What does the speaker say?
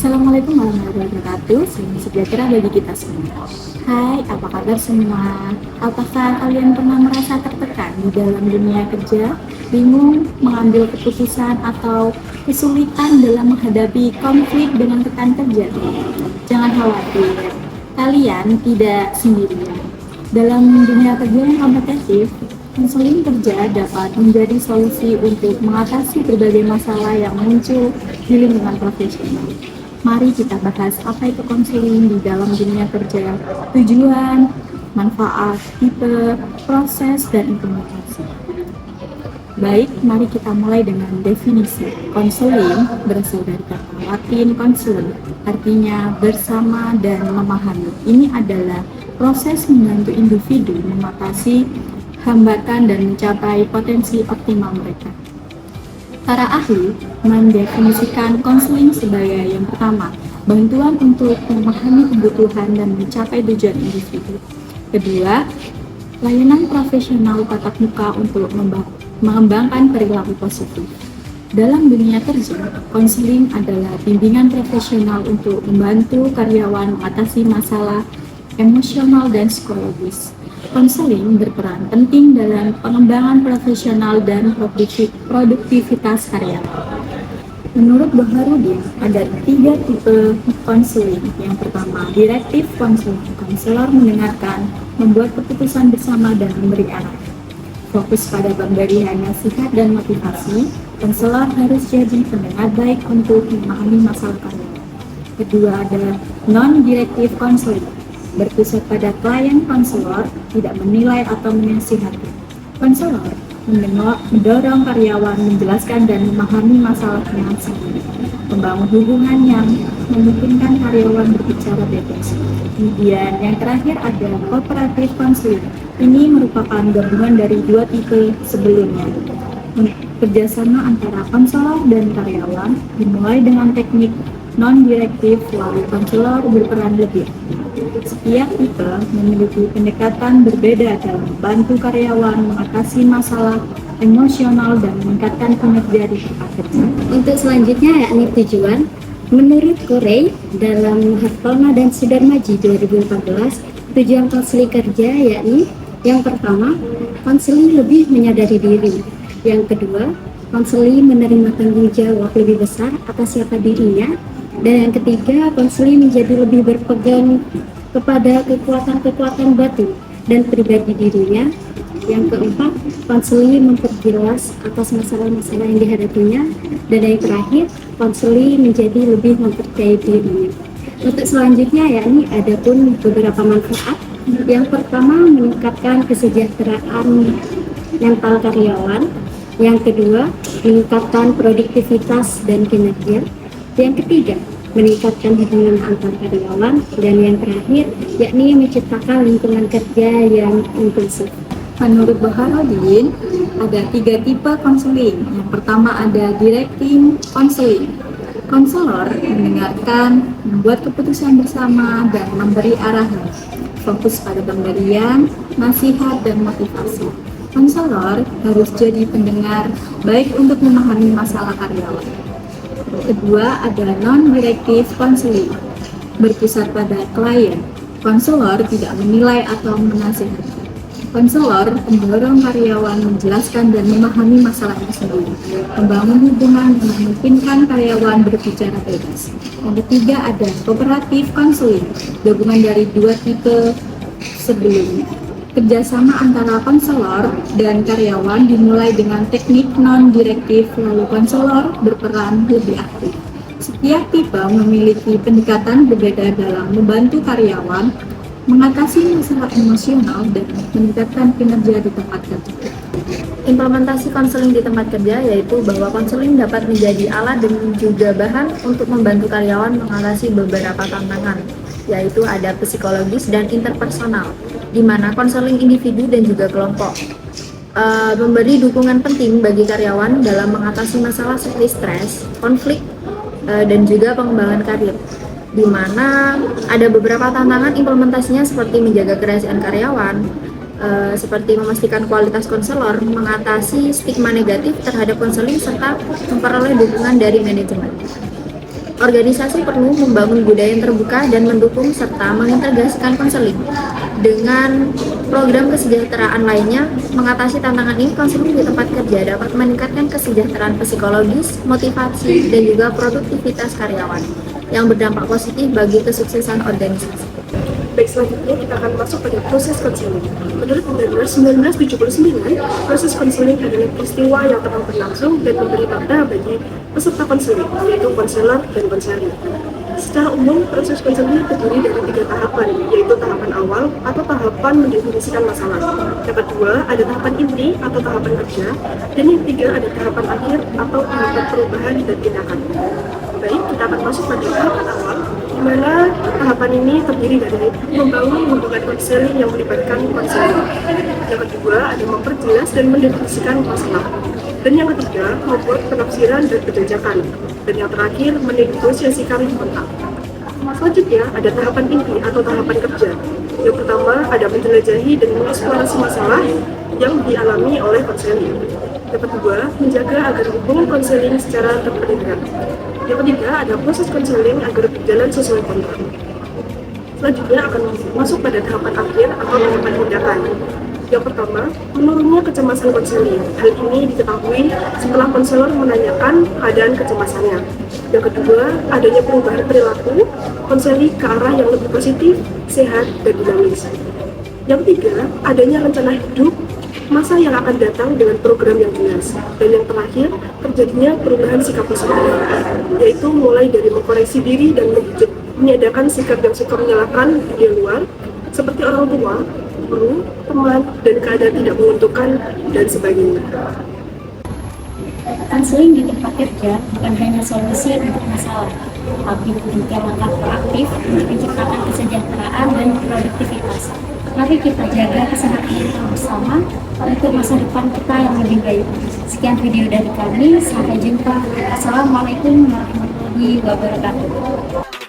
Assalamualaikum warahmatullahi wabarakatuh. Salam sejahtera bagi kita semua. Hai, apa kabar semua? Apakah kalian pernah merasa tertekan di dalam dunia kerja, bingung mengambil keputusan atau kesulitan dalam menghadapi konflik dengan rekan kerja? Jangan khawatir, kalian tidak sendirian. Dalam dunia kerja yang kompetitif, konseling kerja dapat menjadi solusi untuk mengatasi berbagai masalah yang muncul di lingkungan profesional. Mari kita bahas apa itu konseling di dalam dunia kerja, tujuan, manfaat, tipe, proses, dan implementasi. Baik, mari kita mulai dengan definisi. Konseling berasal dari kata Latin consulum, artinya bersama dan memahami. Ini adalah proses membantu individu mengatasi hambatan dan mencapai potensi optimal mereka. Para ahli mendefinisikan konseling sebagai yang pertama, bantuan untuk memahami kebutuhan dan mencapai tujuan individu. Kedua, layanan profesional tatap muka untuk mengembangkan perilaku positif. Dalam dunia kerja, konseling adalah bimbingan profesional untuk membantu karyawan mengatasi masalah emosional dan psikologis. Konseling berperan penting dalam pengembangan profesional dan produktivitas karyawan. Menurut Baharudin, ada 3 tipe konseling. Yang pertama, direktif konseling. Konselor mendengarkan, membuat keputusan bersama, dan memberi arah. Fokus pada pemberian nasihat dan motivasi, konselor harus jadi pendengar baik untuk memahami masalah karyawan. Kedua, ada non-direktif konseling. Berpusat pada klien, konselor tidak menilai atau menasihati. Konselor mendorong karyawan menjelaskan dan memahami masalahnya sendiri, membangun hubungan yang memungkinkan karyawan berbicara bebas. Kemudian yang terakhir ada kooperatif konseling. Ini merupakan gabungan dari 2 tipe sebelumnya. Kerjasama antara konselor dan karyawan dimulai dengan teknik non-direktif, lalu konselor berperan lebih aktif. Setiap tipe memiliki pendekatan berbeda dalam membantu karyawan mengatasi masalah emosional dan meningkatkan kinerja di tempat kerja. Untuk selanjutnya yakni tujuan. Menurut Corey dalam Hartona dan Sudarmaji 2014, tujuan konseling kerja yakni yang pertama, konseling lebih menyadari diri. Yang kedua, konseling menerima tanggung jawab lebih besar atas siapa dirinya. Dan yang ketiga, konseling menjadi lebih berpegang kepada kekuatan-kekuatan batin dan pribadi dirinya. Yang keempat, konseling memperjelas atas masalah-masalah yang dihadapinya. Dan yang terakhir, konseling menjadi lebih mempercayai dirinya. Untuk selanjutnya yakni ada pun beberapa manfaat. Yang pertama, meningkatkan kesejahteraan mental karyawan. Yang kedua, meningkatkan produktivitas dan kinerja. Yang ketiga, meningkatkan hubungan antar karyawan. Dan yang terakhir, yakni menciptakan lingkungan kerja yang inklusif. Menurut Baharudin, ada 3 tipe konseling. Yang pertama ada directing konseling. Konselor mendengarkan, membuat keputusan bersama, dan memberi arahan. Fokus pada pemberian, nasihat, dan motivasi. Konselor harus jadi pendengar baik untuk memahami masalah karyawan. Kedua, ada non-directive counseling, berpusat pada klien. Konselor tidak menilai atau menasihati. Konselor mendorong karyawan menjelaskan dan memahami masalahnya sendiri, membangun hubungan yang memungkinkan karyawan berbicara bebas. Yang ketiga ada kooperatif konseling, gabungan dari 2 tipe sebelumnya. Kerjasama antara konselor dan karyawan dimulai dengan teknik non-direktif, lalu konselor berperan lebih aktif. Setiap tipe memiliki pendekatan berbeda dalam membantu karyawan mengatasi masalah emosional dan meningkatkan kinerja di tempat kerja. Implementasi konseling di tempat kerja yaitu bahwa konseling dapat menjadi alat dan juga bahan untuk membantu karyawan mengatasi beberapa tantangan, yaitu ada psikologis dan interpersonal, di mana konseling individu dan juga kelompok memberi dukungan penting bagi karyawan dalam mengatasi masalah seperti stres, konflik, dan juga pengembangan karir, di mana ada beberapa tantangan implementasinya seperti menjaga kerahasiaan karyawan, seperti memastikan kualitas konselor, mengatasi stigma negatif terhadap konseling, serta memperoleh dukungan dari manajemen. Organisasi perlu membangun budaya yang terbuka dan mendukung serta mengintegrasikan konseling. Dengan program kesejahteraan lainnya, mengatasi tantangan ini, konseling di tempat kerja dapat meningkatkan kesejahteraan psikologis, motivasi, dan juga produktivitas karyawan yang berdampak positif bagi kesuksesan organisasi. Baik, selanjutnya kita akan masuk pada proses konseling. Menurut Undang-Undang 1979, proses konseling adalah peristiwa yang telah berlangsung dan memberi makna bagi peserta konseling, yaitu konselor dan konseli. Secara umum, proses konseling terdiri dari 3 tahapan, yaitu tahapan awal atau tahapan mendefinisikan masalah. Yang kedua, ada tahapan inti atau tahapan kerja, dan yang ketiga ada tahapan akhir atau tahapan perubahan dan tindakan. Baik, kita akan masuk pada tahapan awal, di mana tahapan ini terdiri dari membangun hubungan konseling yang melibatkan konselor. Yang kedua, ada memperjelas dan mendefinisikan masalah. Dan yang ketiga, membuat penafsiran dan penjajakan. Dan yang terakhir, menegosiasikan kontak. Selanjutnya, ada tahapan inti atau tahapan kerja. Yang pertama, ada menjelajahi dan mengeksplorasi masalah yang dialami oleh konseling. Yang kedua, menjaga agar hubungan konseling secara terperingat. Yang ketiga, ada proses konseling agar berjalan sesuai kontrak. Selanjutnya akan masuk pada tahapan akhir atau tahapan tindakan. Yang pertama, menurunnya kecemasan konseling. Hal ini diketahui setelah konselor menanyakan keadaan kecemasannya. Yang kedua, adanya perubahan perilaku konseling ke arah yang lebih positif, sehat, dan dinamis. Yang ketiga, adanya rencana hidup masa yang akan datang dengan program yang jelas. Dan yang terakhir, terjadinya perubahan sikap positif, yaitu mulai dari mengkoreksi diri dan menyediakan sikap yang suka menyalahkan di luar, seperti orang tua, guru, teman, dan keadaan tidak menguntungkan, dan sebagainya. Konseling di tempat kerja bukan hanya solusi untuk masalah, tapi juga langkah proaktif untuk menciptakan kesejahteraan dan produktivitas. Mari kita jaga kesehatan kita bersama untuk masa depan kita yang lebih baik. Sekian video dari kami, sampai jumpa. Assalamualaikum warahmatullahi wabarakatuh.